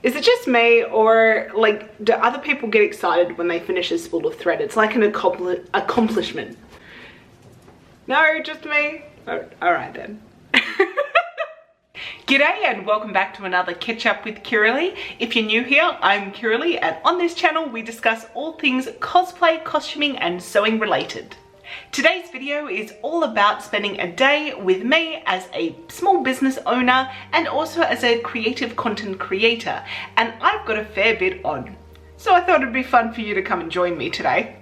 Is it just me, or like do other people get excited when they finish a spool of thread? It's like an accomplishment. No, just me? Oh, all right then. G'day and welcome back to another Catch Up with Kirilee. If you're new here, I'm Kirilee, and on this channel we discuss all things cosplay, costuming and sewing related. Today's video is all about spending a day with me as a small business owner and also as a creative content creator, and I've got a fair bit on. So I thought it'd be fun for you to come and join me today.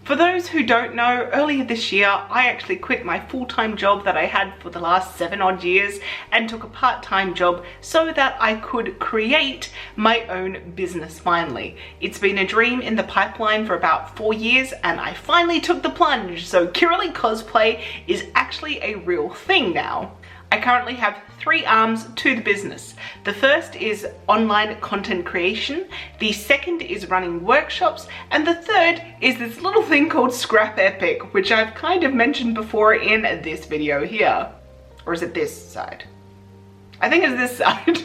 For those who don't know, earlier this year I actually quit my full-time job that I had for the last 7 odd years and took a part-time job so that I could create my own business finally. It's been a dream in the pipeline for about 4 years and I finally took the plunge, so Kirilee Cosplay is actually a real thing now. I currently have 3 arms to the business. The first is online content creation, the second is running workshops, and the third is this little thing called Scrap Epic, which I've kind of mentioned before in this video here. Or is it this side? I think it's this side.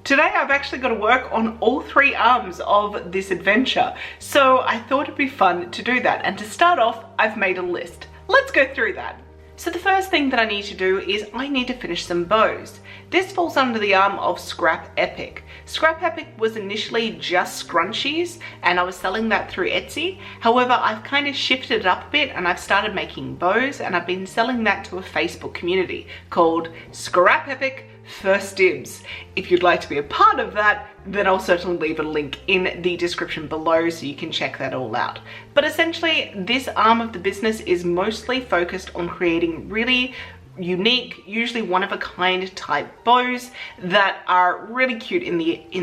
Today I've actually got to work on all 3 arms of this adventure, so I thought it'd be fun to do that. And to start off, I've made a list. Let's go through that. So the first thing that I need to do is I need to finish some bows. This falls under the arm of Scrap Epic. Scrap Epic was initially just scrunchies and I was selling that through Etsy. However, I've kind of shifted it up a bit and I've started making bows and I've been selling that to a Facebook community called Scrap Epic First Dibs. If you'd like to be a part of that, then I'll certainly leave a link in the description below so you can check that all out. But essentially, this arm of the business is mostly focused on creating really unique, usually one-of-a-kind type bows that are really cute in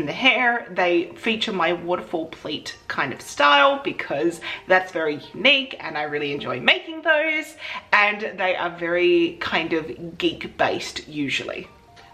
the hair. They feature my waterfall pleat kind of style because that's very unique and I really enjoy making those, and they are very kind of geek based usually.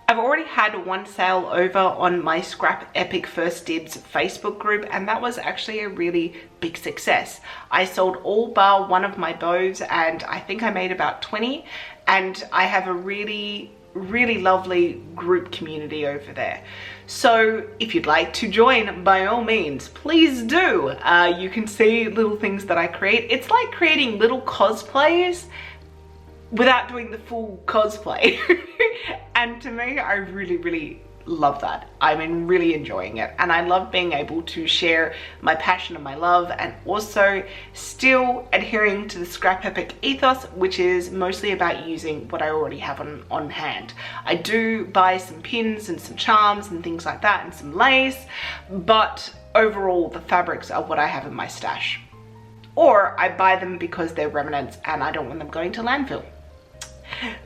I've already had one sale over on my Scrap Epic First Dibs Facebook group, and that was actually a really big success. I sold all bar one of my bows and I think I made about 20, and I have a really lovely group community over there. So if you'd like to join, by all means, please do. You can see little things that I create. It's like creating little cosplays without doing the full cosplay. And to me, I really love that. I'm really enjoying it, and I love being able to share my passion and my love, and also still adhering to the Scrap Epic ethos, which is mostly about using what I already have on hand. I do buy some pins and some charms and things like that and some lace, but overall the fabrics are what I have in my stash. Or I buy them because they're remnants and I don't want them going to landfill.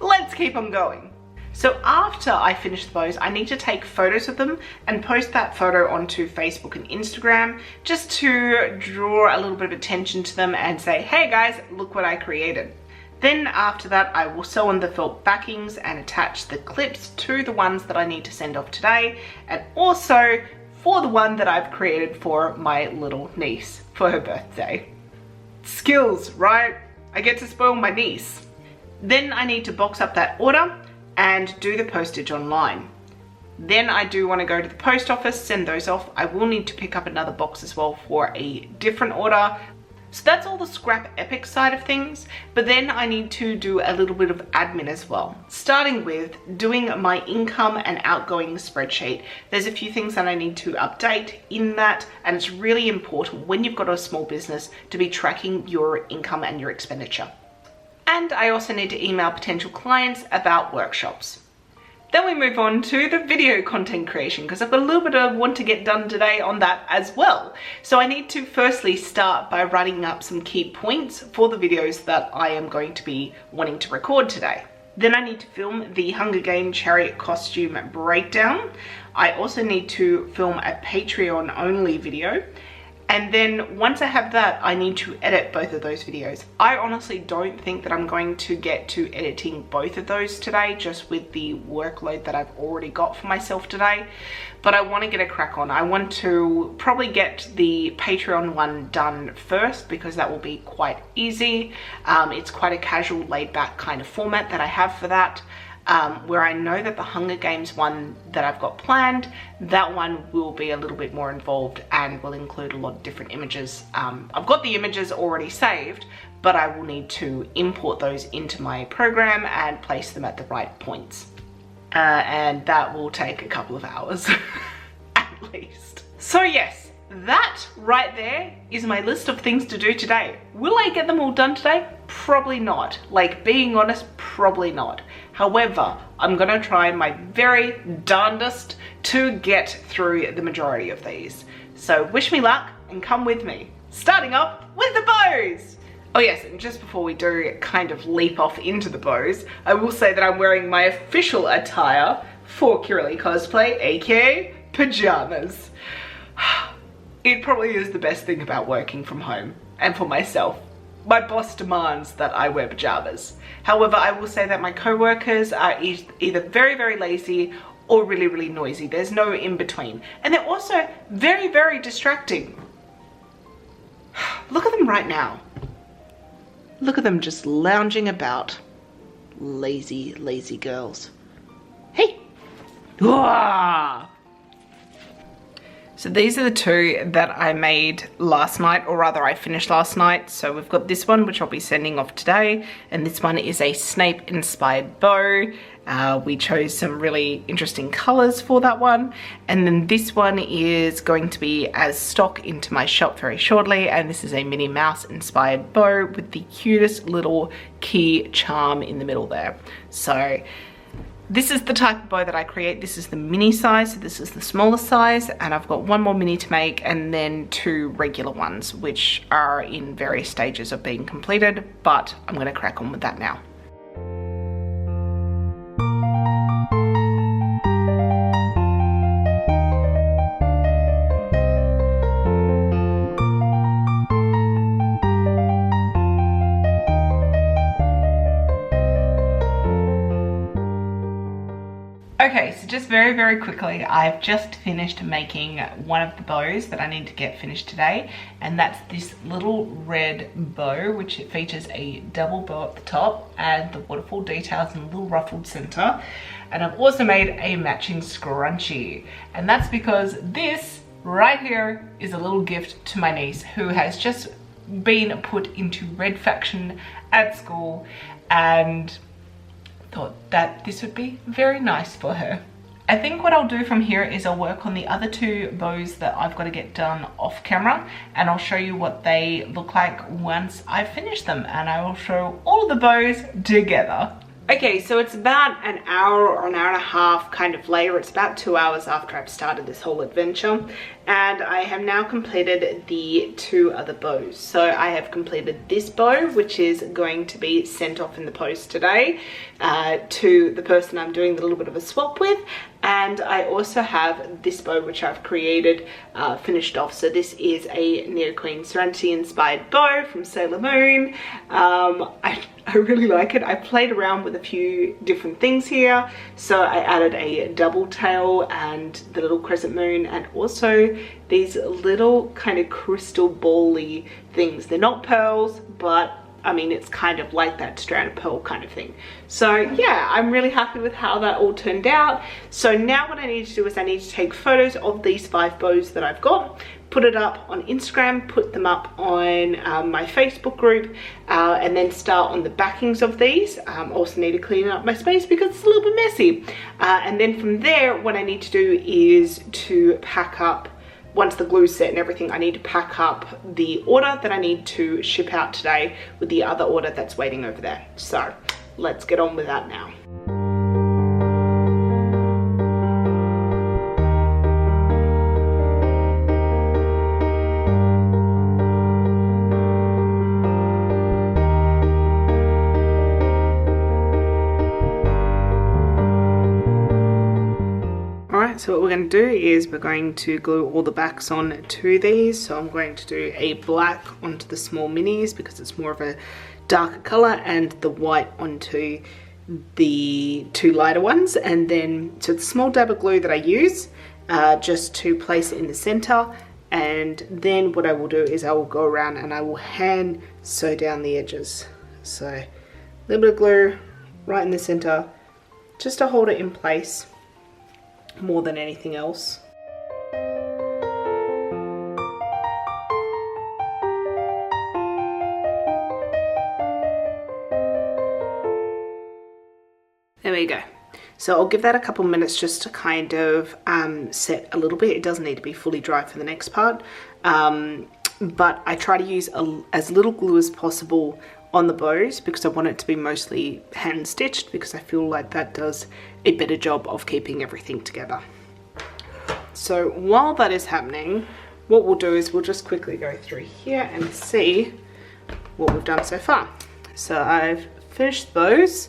Let's keep on going. So after I finish the bows, I need to take photos of them and post that photo onto Facebook and Instagram just to draw a little bit of attention to them and say, hey guys, look what I created. Then after that, I will sew on the felt backings and attach the clips to the ones that I need to send off today, and also for the one that I've created for my little niece for her birthday. Skills, right? I get to spoil my niece. Then I need to box up that order and do the postage online. Then I do want to go to the post office, send those off. I will need to pick up another box as well for a different order. So that's all the Scrap Epic side of things, but then I need to do a little bit of admin as well, starting with doing my income and outgoing spreadsheet. There's a few things that I need to update in that, and it's really important when you've got a small business to be tracking your income and your expenditure. And I also need to email potential clients about workshops. Then we move on to the video content creation, because I've got a little bit of want to get done today on that as well. So I need to firstly start by writing up some key points for the videos that I am going to be wanting to record today. Then I need to film the Hunger Games chariot costume breakdown. I also need to film a Patreon only video. And then once I have that, I need to edit both of those videos. I honestly don't think that I'm going to get to editing both of those today, just with the workload that I've already got for myself today. But I want to get a crack on. I want to probably get the Patreon one done first, because that will be quite easy. It's quite a casual, laid back kind of format that I have for that. where I know that the Hunger Games one that I've got planned, that one will be a little bit more involved and will include a lot of different images. I've got the images already saved, but I will need to import those into my program and place them at the right points. And that will take a couple of hours at least. So yes, that right there is my list of things to do today. Will I get them all done today? Probably not. Like, being honest, probably not. However, I'm gonna try my very darndest to get through the majority of these. So wish me luck and come with me. Starting up with the bows. Oh yes, and just before we do kind of leap off into the bows, I will say that I'm wearing my official attire for Kirilee Cosplay, aka pajamas. It probably is the best thing about working from home, and for myself. My boss demands that I wear pajamas. However, I will say that my co-workers are either very, very lazy or really, really noisy. There's no in between. And they're also very, very distracting. Look at them right now. Look at them just lounging about. Lazy, lazy girls. Hey! Wah! So these are the two that I made last night, or rather I finished last night. So we've got this one, which I'll be sending off today. And this one is a Snape inspired bow. We chose some really interesting colors for that one. And then this one is going to be as stock into my shop very shortly. And this is a Minnie Mouse inspired bow with the cutest little key charm in the middle there. So this is the type of bow that I create. This is the mini size, so this is the smaller size, and I've got one more mini to make and then two regular ones, which are in various stages of being completed, but I'm gonna crack on with that now. Okay, so just very, very quickly, I've just finished making one of the bows that I need to get finished today, and that's this little red bow, which it features a double bow at the top and the waterfall details and a little ruffled center. And I've also made a matching scrunchie, and that's because this right here is a little gift to my niece, who has just been put into Red Faction at school, and thought that this would be very nice for her. I think what I'll do from here is I'll work on the other two bows that I've got to get done off camera, and I'll show you what they look like once I finish them, and I will show all of the bows together. Okay, so it's about an hour or an hour and a half kind of later. It's about 2 hours after I've started this whole adventure, and I have now completed the two other bows. So I have completed this bow, which is going to be sent off in the post today to the person I'm doing a little bit of a swap with. And I also have this bow, which I've created, finished off. So this is a Neo Queen Serenity inspired bow from Sailor Moon. I really like it. I played around with a few different things here. So I added a double tail and the little crescent moon, and also these little kind of crystal ball-y things. They're not pearls, but I mean, it's kind of like that strand of pearl kind of thing. So yeah, I'm really happy with how that all turned out. So now what I need to do is I need to take photos of these 5 bows that I've got, put it up on Instagram, put them up on my Facebook group, and then start on the backings of these. Also need to clean up my space because it's a little bit messy. And then from there, what I need to do is to pack up. Once the glue's set and everything, I need to pack up the order that I need to ship out today with the other order that's waiting over there. So let's get on with that now. So what we're going to do is we're going to glue all the backs on to these. So I'm going to do a black onto the small minis because it's more of a darker color, and the white onto the 2 lighter ones. And then, so it's a small dab of glue that I use just to place it in the center. And then what I will do is I will go around and I will hand sew down the edges. So a little bit of glue right in the center, just to hold it in place more than anything else. There we go. So I'll give that a couple minutes just to kind of set a little bit. It doesn't need to be fully dry for the next part. But I try to use as little glue as possible on the bows because I want it to be mostly hand stitched, because I feel like that does a better job of keeping everything together. So while that is happening, what we'll do is we'll just quickly go through here and see what we've done so far. So I've finished those.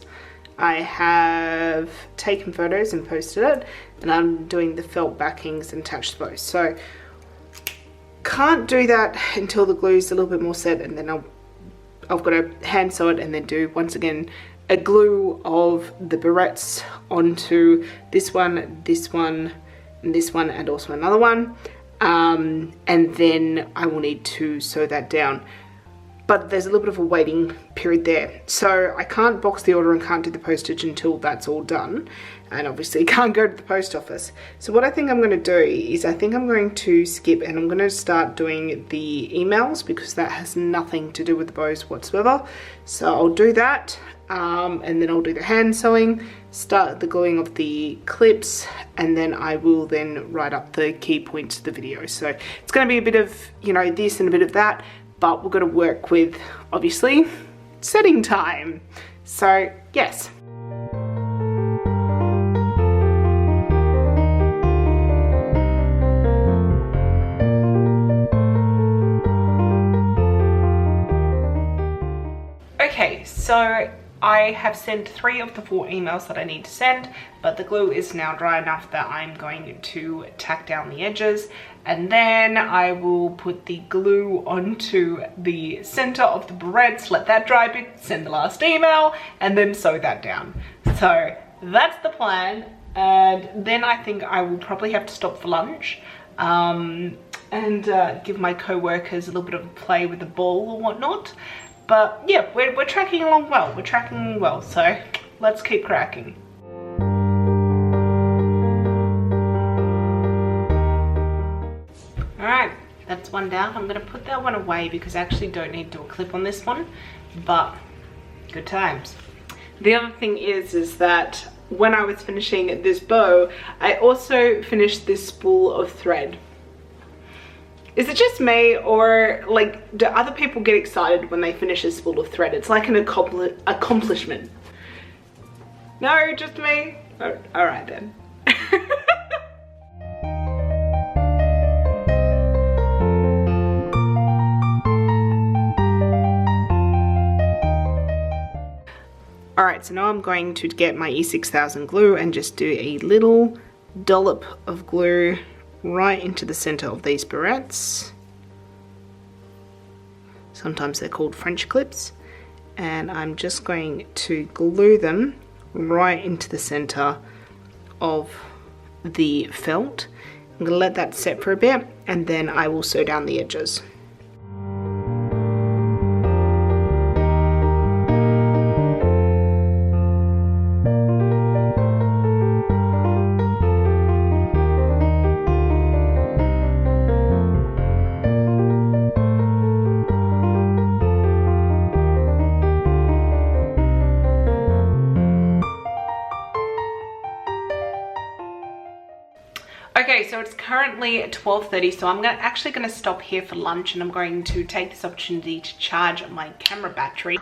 I have taken photos and posted it, and I'm doing the felt backings and attached bows. So can't do that until the glue's a little bit more set, and then I've got to hand sew it and then do once again a glue of the barrettes onto this one, and this one, and also another one, and then I will need to sew that down. But there's a little bit of a waiting period there. So I can't box the order and can't do the postage until that's all done. And obviously can't go to the post office. So what I think I'm going to do is I think I'm going to skip and I'm going to start doing the emails, because that has nothing to do with the bows whatsoever. So I'll do that, and then I'll do the hand sewing, start the gluing of the clips, and then I will then write up the key points of the video. So it's going to be a bit of, you know, this and a bit of that. But we're going to work with, obviously, setting time. So, yes. Okay, so I have sent 3 of the 4 emails that I need to send, but the glue is now dry enough that I'm going to tack down the edges, and then I will put the glue onto the center of the barrettes, let that dry a bit, send the last email, and then sew that down. So that's the plan, and then I think I will probably have to stop for lunch and give my co-workers a little bit of a play with the ball or whatnot. But yeah, we're tracking along well. We're tracking along well, so let's keep cracking. Alright, that's one down. I'm going to put that one away because I actually don't need to do a clip on this one, but good times. The other thing is that when I was finishing this bow, I also finished this spool of thread. Is it just me, or like, do other people get excited when they finish a spool of thread? It's like an accomplishment. No, just me? Oh, all right then. All right, so now I'm going to get my E6000 glue and just do a little dollop of glue right into the center of these barrettes. Sometimes they're called French clips, and I'm just going to glue them right into the center of the felt. I'm going to let that set for a bit, and then I will sew down the edges. Okay, so it's currently 12:30, so I'm actually going to stop here for lunch, and I'm going to take this opportunity to charge my camera battery.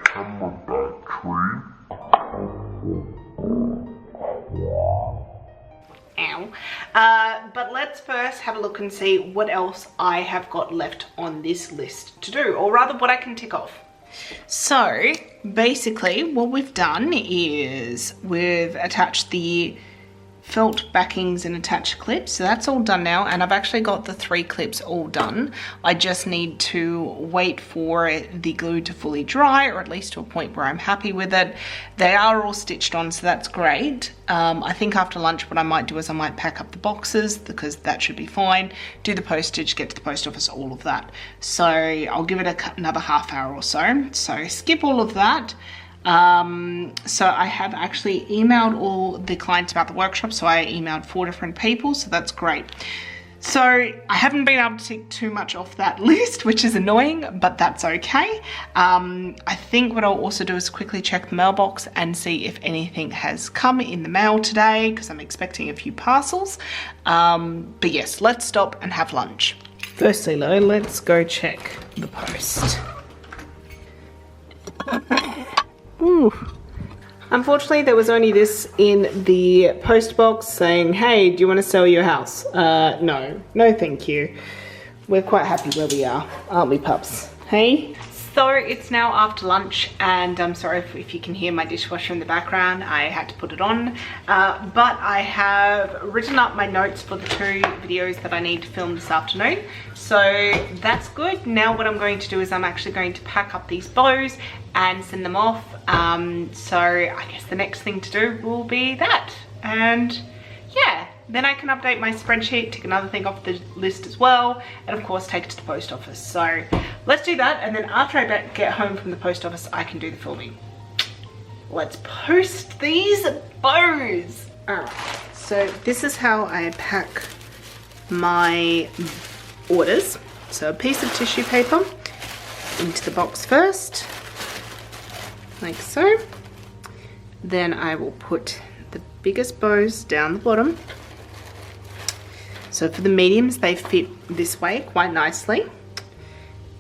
Ow. But let's first have a look and see what else I have got left on this list to do, or rather what I can tick off. So basically what we've done is we've attached the felt backings and attached clips, so that's all done now, and I've actually got the 3 clips all done. I just need to wait for the glue to fully dry, or at least to a point where I'm happy with it. They are all stitched on, so that's great. I think after lunch what I might do is I might pack up the boxes, because that should be fine, do the postage, get to the post office, all of that. So I'll give it another half hour or so. So skip all of that. So I have actually emailed all the clients about the workshop. So I emailed 4 different people, so that's great. So I haven't been able to tick too much off that list, which is annoying, but that's okay. I think what I'll also do is quickly check the mailbox and see if anything has come in the mail today, because I'm expecting a few parcels. But yes, let's stop and have lunch. Firstly though, let's go check the post. Ooh. Unfortunately, there was only this in the post box saying, hey, do you want to sell your house? No, thank you. We're quite happy where we are, aren't we, pups? Hey? So it's now after lunch, and I'm sorry if you can hear my dishwasher in the background. I had to put it on, but I have written up my notes for the 2 videos that I need to film this afternoon. So that's good. Now what I'm going to do is I'm actually going to pack up these bows and send them off. So I guess the next thing to do will be that. And yeah, then I can update my spreadsheet, tick another thing off the list as well, and of course take it to the post office. So let's do that, and then after I get home from the post office, I can do the filming. Let's post these bows. Alright, so this is how I pack my orders. So a piece of tissue paper into the box first, like so. Then I will put the biggest bows down the bottom. So for the mediums, they fit this way quite nicely.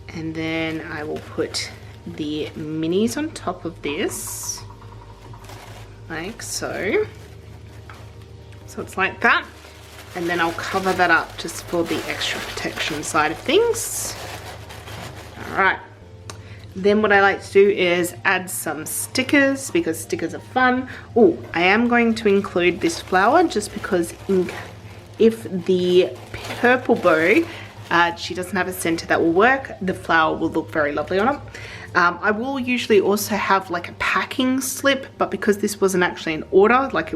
And then I will put the minis on top of this, like so. So it's like that. And then I'll cover that up just for the extra protection side of things. All right. Then what I like to do is add some stickers, because stickers are fun. Oh, I am going to include this flower just because if the purple bow, she doesn't have a center that will work, the flower will look very lovely on it. I will usually also have like a packing slip, but because this wasn't actually an order, like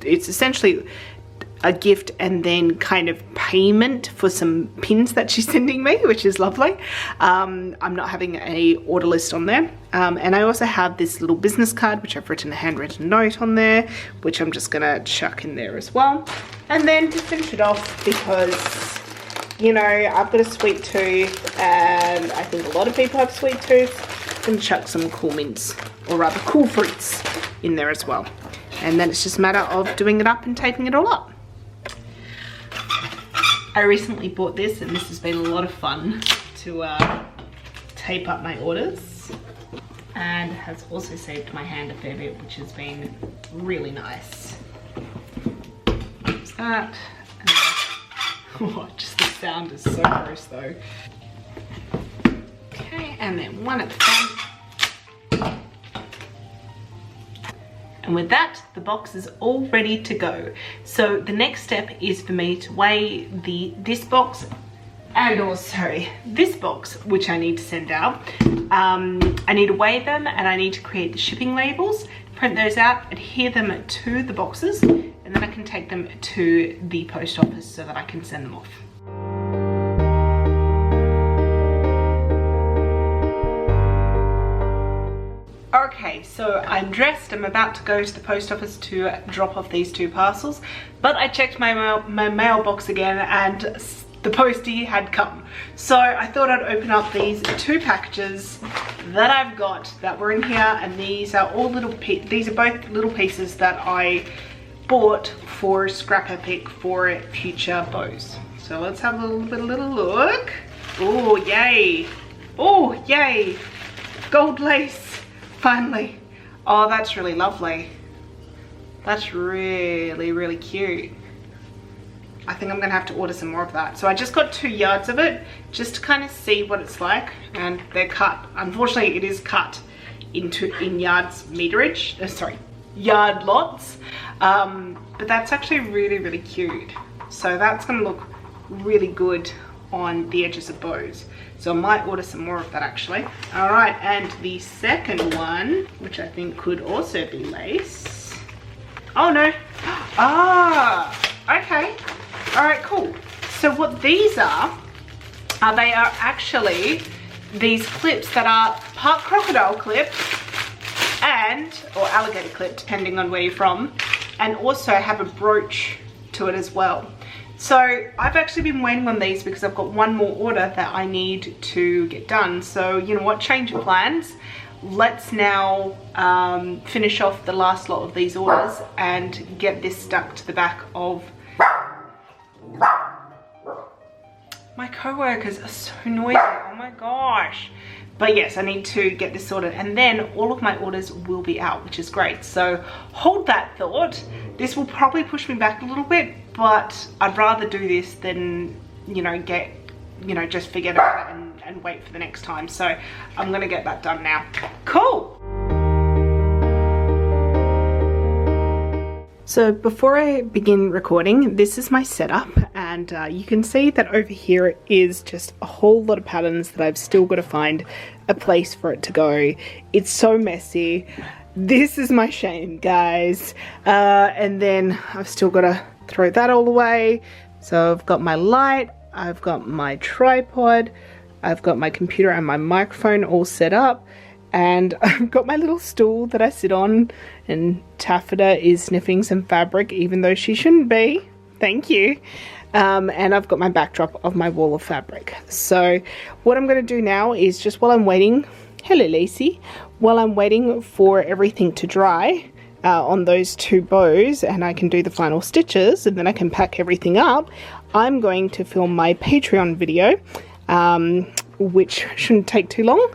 it's essentially a gift and then kind of payment for some pins that she's sending me, which is lovely. I'm not having a order list on there. And I also have this little business card, which I've written a handwritten note on there, which I'm just gonna chuck in there as well. And then to finish it off, because, you know, I've got a sweet tooth and I think a lot of people have sweet tooth, I'm gonna chuck some cool mints, or rather cool fruits in there as well. And then it's just a matter of doing it up and taping it all up. I recently bought this, and this has been a lot of fun to tape up my orders, and has also saved my hand a fair bit, which has been really nice. There's that. Oh, just the sound is so gross though. Okay, and then one at the front. And with that, the box is all ready to go. So the next step is for me to weigh this box and also this box, which I need to send out. I need to weigh them, and I need to create the shipping labels, print those out, adhere them to the boxes, and then I can take them to the post office so that I can send them off. Okay, so I'm dressed, I'm about to go to the post office to drop off these 2 parcels, but I checked my mailbox again and the postie had come. So I thought I'd open up these 2 packages that I've got that were in here, and these are all these are both little pieces that I bought for Scrap Epic for future bows. So let's have a little look. Oh, yay. Oh, yay. Gold lace. Finally. Oh, that's really lovely. That's really, really cute. I think I'm gonna have to order some more of that. So I just got 2 yards of it just to kind of see what it's like, and they're cut. Unfortunately, it is cut in yards meterage. Sorry, yard lots. But that's actually really, really cute. So that's gonna look really good on the edges of bows. So I might order some more of that actually. All right, and the second one, which I think could also be lace. Oh no, ah, okay. All right, cool. So what these are they are actually these clips that are part crocodile clip and, or alligator clip, depending on where you're from, and also have a brooch to it as well. So I've actually been waiting on these because I've got one more order that I need to get done. So you know what, change of plans. Let's now finish off the last lot of these orders and get this stuck to the back of. My co-workers are so noisy, oh my gosh. But yes, I need to get this sorted, and then all of my orders will be out, which is great. So hold that thought. This will probably push me back a little bit, but I'd rather do this than, you know, just forget about it and wait for the next time. So I'm gonna get that done now. Cool. So before I begin recording, this is my setup, and you can see that over here is just a whole lot of patterns that I've still got to find a place for it to go. It's so messy. This is my shame, guys. And then I've still got to throw that all away. So I've got my light, I've got my tripod, I've got my computer and my microphone all set up. And I've got my little stool that I sit on, and Taffeta is sniffing some fabric even though she shouldn't be. Thank you. And I've got my backdrop of my wall of fabric. So what I'm going to do now is, just while I'm waiting, hello Lacey, while I'm waiting for everything to dry on those two bows and I can do the final stitches and then I can pack everything up, I'm going to film my Patreon video, which shouldn't take too long.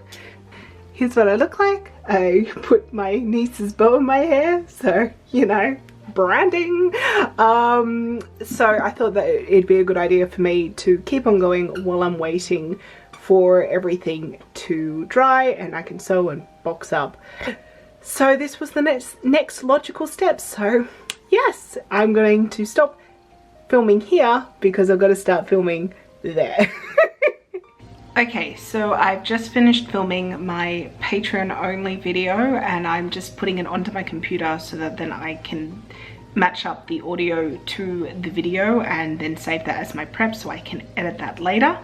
Here's what I look like. I put my niece's bow in my hair, so, you know, branding. So I thought that it'd be a good idea for me to keep on going while I'm waiting for everything to dry and I can sew and box up. So this was the next logical step. So yes, I'm going to stop filming here because I've got to start filming there. Okay, so I've just finished filming my Patreon only video and I'm just putting it onto my computer so that then I can match up the audio to the video and then save that as my prep so I can edit that later.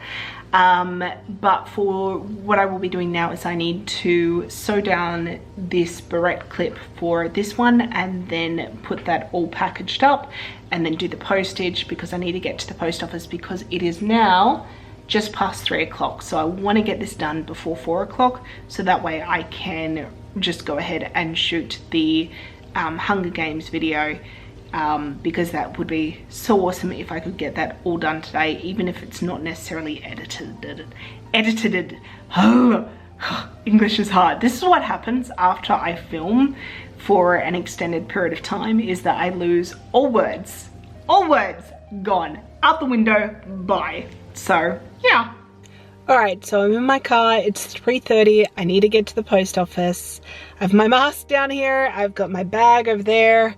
But for what I will be doing now is I need to sew down this barrette clip for this one and then put that all packaged up and then do the postage because I need to get to the post office because it is now just past 3 o'clock. So I want to get this done before 4 o'clock so that way I can just go ahead and shoot the Hunger Games video because that would be so awesome if I could get that all done today, even if it's not necessarily edited. Oh, English is hard. This is what happens after I film for an extended period of time, is that I lose all words gone out the window. Bye. So yeah. Alright, so I'm in my car, it's 3:30, I need to get to the post office. I have my mask down here, I've got my bag over there,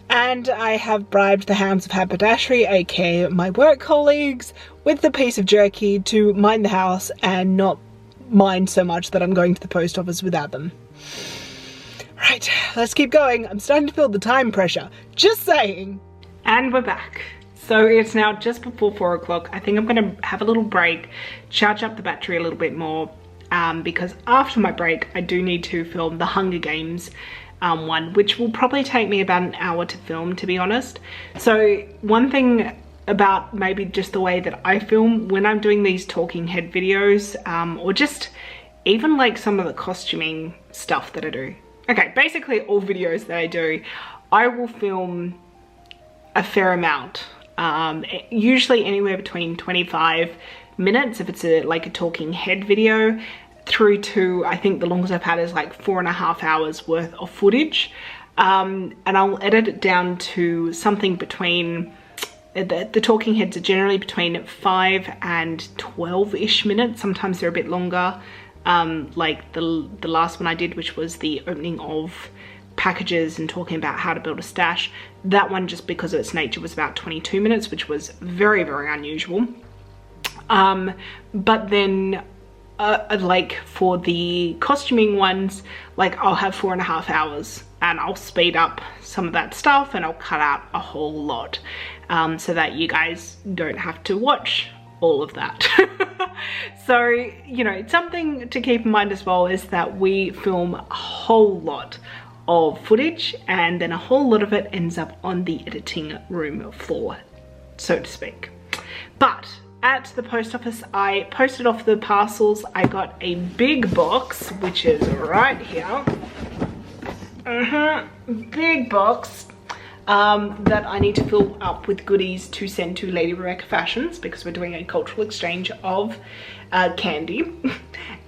and I have bribed the hounds of haberdashery, aka my work colleagues, with a piece of jerky to mind the house and not mind so much that I'm going to the post office without them. Right, let's keep going. I'm starting to feel the time pressure, just saying. And we're back. So it's now just before 4 o'clock. I think I'm gonna have a little break, charge up the battery a little bit more, because after my break, I do need to film the Hunger Games one, which will probably take me about an hour to film, to be honest. So one thing about maybe just the way that I film when I'm doing these talking head videos, or just even like some of the costuming stuff that I do. Okay, basically all videos that I do, I will film a fair amount. Usually anywhere between 25 minutes if it's like a talking head video, through to, I think the longest I've had is like 4.5 hours worth of footage. And I'll edit it down to something between, the talking heads are generally between 5 and 12-ish minutes. Sometimes they're a bit longer, like the last one I did, which was the opening of packages and talking about how to build a stash. That one, just because of its nature, was about 22 minutes, which was very, very unusual. But then like for the costuming ones, like I'll have 4.5 hours and I'll speed up some of that stuff and I'll cut out a whole lot, so that you guys don't have to watch all of that. So, you know, something to keep in mind as well is that we film a whole lot of footage, and then a whole lot of it ends up on the editing room floor, so to speak. But at the post office, I posted off the parcels. I got a big box, which is right here. Big box that I need to fill up with goodies to send to Lady Rebecca Fashions, because we're doing a cultural exchange of candy.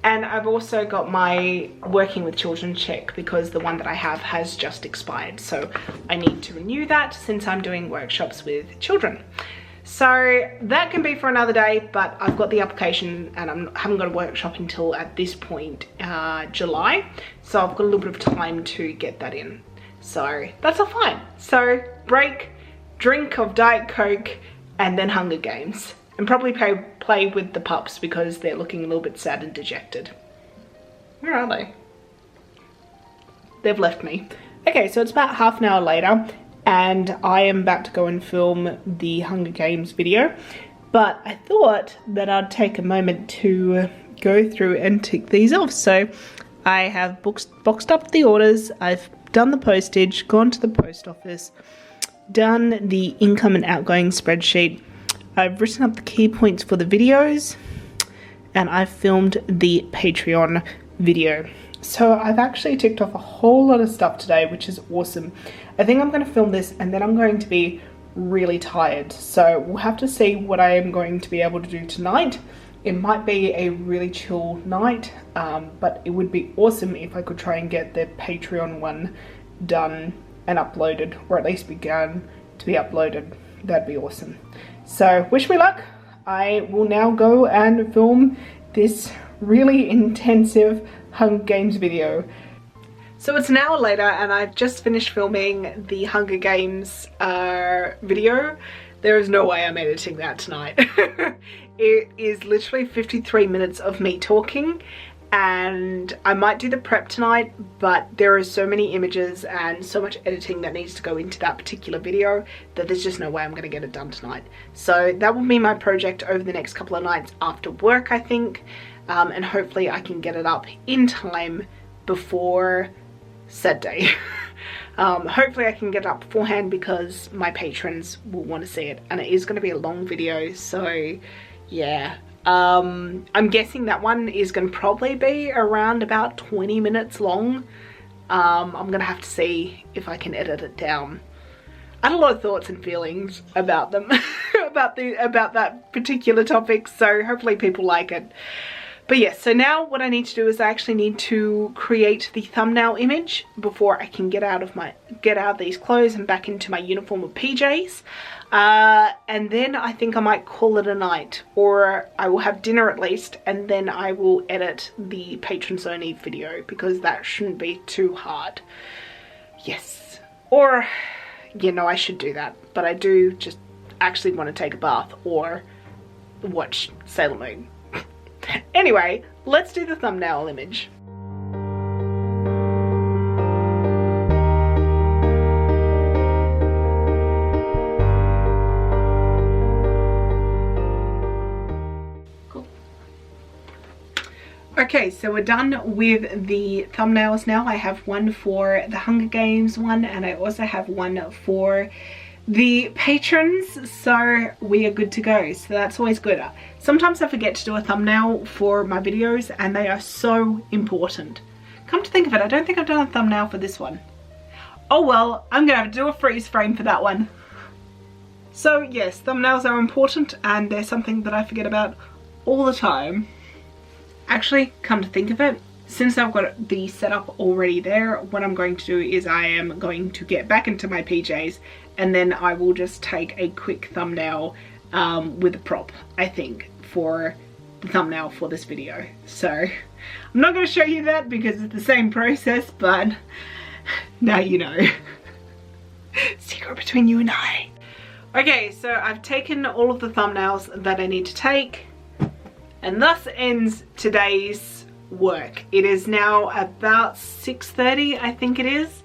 And I've also got my working with children check, because the one that I have has just expired, so I need to renew that since I'm doing workshops with children. So that can be for another day, but I've got the application and I haven't got a workshop until at this point July, so I've got a little bit of time to get that in. So that's all fine. So break, drink of Diet Coke, and then Hunger Games, and probably play with the pups because they're looking a little bit sad and dejected. Where are they? They've left me. Okay, so it's about half an hour later, and I am about to go and film the Hunger Games video, but I thought that I'd take a moment to go through and tick these off. So I have boxed up the orders, I've done the postage, gone to the post office, done the income and outgoing spreadsheet, I've written up the key points for the videos, and I've filmed the Patreon video. So I've actually ticked off a whole lot of stuff today, which is awesome. I think I'm going to film this and then I'm going to be really tired. So we'll have to see what I am going to be able to do tonight. It might be a really chill night, but it would be awesome if I could try and get the Patreon one done and uploaded, or at least begun to be uploaded. That'd be awesome. So wish me luck. I will now go and film this really intensive Hunger Games video. So it's an hour later and I've just finished filming the Hunger Games video. There is no way I'm editing that tonight. It is literally 53 minutes of me talking, and I might do the prep tonight, but there are so many images and so much editing that needs to go into that particular video that there's just no way I'm going to get it done tonight. So that will be my project over the next couple of nights after work, I think. And hopefully I can get it up in time before said day. Hopefully I can get it up beforehand because my patrons will want to see it, and it is going to be a long video, so yeah. I'm guessing that one is going to probably be around about 20 minutes long. I'm going to have to see if I can edit it down. I had a lot of thoughts and feelings about them, about that particular topic, so hopefully people like it. But yes, so now what I need to do is I actually need to create the thumbnail image before I can get out of these clothes and back into my uniform of PJs. And then I think I might call it a night, or I will have dinner at least, and then I will edit the patrons only video, because that shouldn't be too hard. Yes. Or, you know, I should do that, but I do just actually want to take a bath or watch Sailor Moon. Anyway, let's do the thumbnail image. Cool. Okay, so we're done with the thumbnails now. I have one for the Hunger Games one, and I also have one for the patrons, so we are good to go. So that's always good. Sometimes I forget to do a thumbnail for my videos, and they are so important. Come to think of it, I don't think I've done a thumbnail for this one. Oh well, I'm gonna have to do a freeze frame for that one. So yes, thumbnails are important, and they're something that I forget about all the time. Actually, come to think of it, since I've got the setup already there, what I'm going to do is I am going to get back into my PJs, and then I will just take a quick thumbnail with a prop, I think, for the thumbnail for this video. So I'm not going to show you that because it's the same process, but now you know. Secret between you and I. Okay, so I've taken all of the thumbnails that I need to take, and thus ends today's work. It is now about 6:30, I think it is.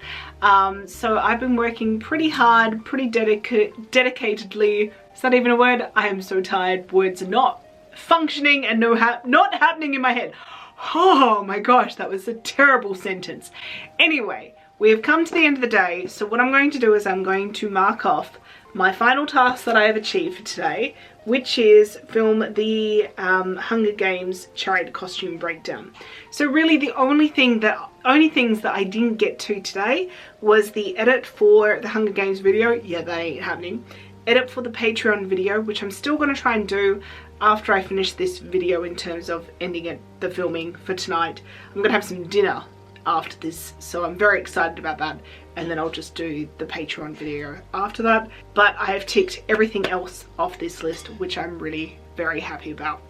So I've been working pretty hard, pretty dedicatedly. Is that even a word? I am so tired. Words are not functioning and not happening in my head. Oh my gosh, that was a terrible sentence. Anyway, we have come to the end of the day, so what I'm going to do is I'm going to mark off my final task that I have achieved for today, which is film the Hunger Games charade costume breakdown. So really the only things that I didn't get to today was the edit for the Hunger Games video. Yeah, that ain't happening. Edit for the Patreon video, which I'm still going to try and do after I finish this video in terms of ending the filming for tonight. I'm going to have some dinner after this, so I'm very excited about that, and then I'll just do the Patreon video after that. But I have ticked everything else off this list, which I'm really very happy about.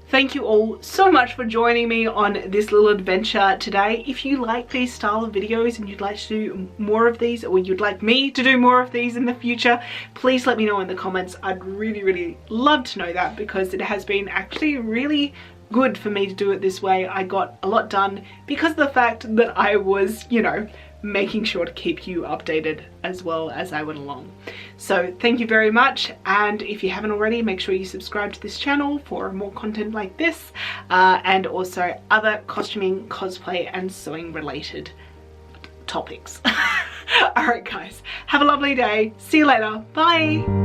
Thank you all so much for joining me on this little adventure today. If you like these style of videos and you'd like to do more of these, or you'd like me to do more of these in the future, please let me know in the comments. I'd really love to know that, because it has been actually really good for me to do it this way. I got a lot done because of the fact that I was, you know, making sure to keep you updated as well as I went along. So thank you very much, and if you haven't already, make sure you subscribe to this channel for more content like this, and also other costuming, cosplay and sewing related topics. Alright guys, have a lovely day. See you later. Bye.